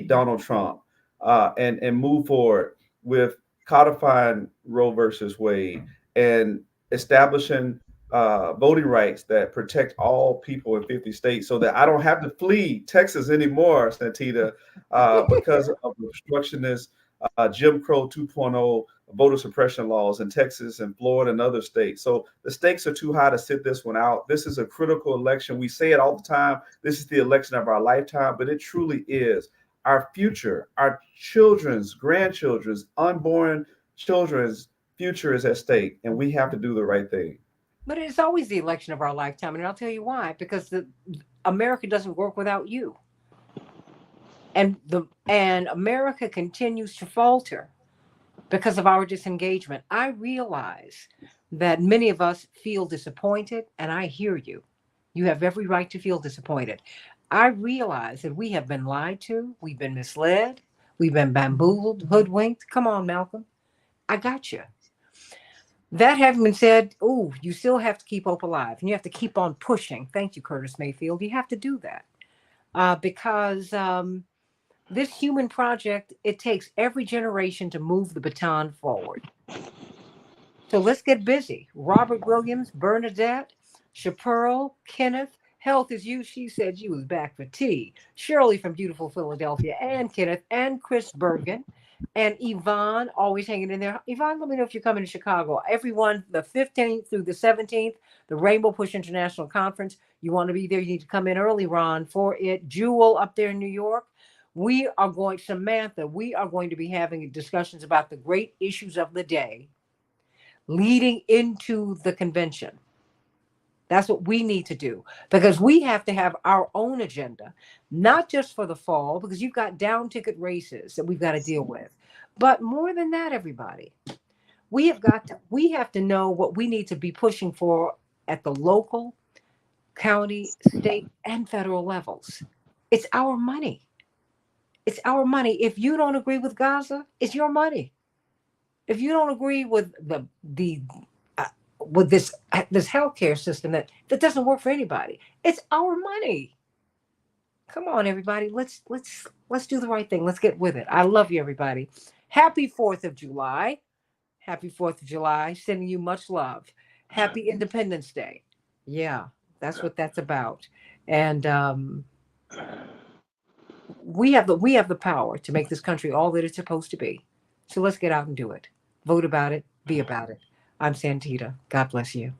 Donald Trump and move forward with codifying Roe versus Wade and establishing voting rights that protect all people in 50 states so that I don't have to flee Texas anymore, Santita, because of obstructionist Jim Crow 2.0 voter suppression laws in Texas and Florida and other states. So the stakes are too high to sit this one out. This is a critical election. We say it all the time. This is the election of our lifetime, but it truly is. Our future, our children's, grandchildren's, unborn children's future is at stake, and we have to do the right thing. But it's always the election of our lifetime, and I'll tell you why. Because America doesn't work without you, and America continues to falter because of our disengagement. I realize that many of us feel disappointed, and I hear you. You have every right to feel disappointed. I realize that we have been lied to, we've been misled, we've been bamboozled, hoodwinked. Come on, Malcolm. I got you. That having been said, you still have to keep hope alive, and you have to keep on pushing. Thank you, Curtis Mayfield. You have to do that because this human project, it takes every generation to move the baton forward. So let's get busy. Robert Williams, Bernadette, Chaparral, Kenneth, health is you. She said you was back for tea. Shirley from beautiful Philadelphia, and Kenneth, and Chris Bergen, and Yvonne, always hanging in there. Yvonne, let me know if you're coming to Chicago. Everyone, the 15th through the 17th, the Rainbow Push International Conference. You want to be there, you need to come in early, Ron, for it. Jewel up there in New York. Samantha, we are going to be having discussions about the great issues of the day leading into the convention. That's what we need to do, because we have to have our own agenda, not just for the fall, because you've got down ticket races that we've got to deal with. But more than that, everybody, we have to know what we need to be pushing for at the local, county, state, and federal levels. It's our money. It's our money. If you don't agree with Gaza, it's your money. If you don't agree with with this healthcare system that doesn't work for anybody, it's our money. Come on, everybody. Let's do the right thing. Let's get with it. I love you, everybody. Happy 4th of July. Happy 4th of July. Sending you much love. Happy Independence Day. Yeah, that's what that's about. And we have the power to make this country all that it's supposed to be. So let's get out and do it. Vote about it. Be about it. I'm Santita. God bless you.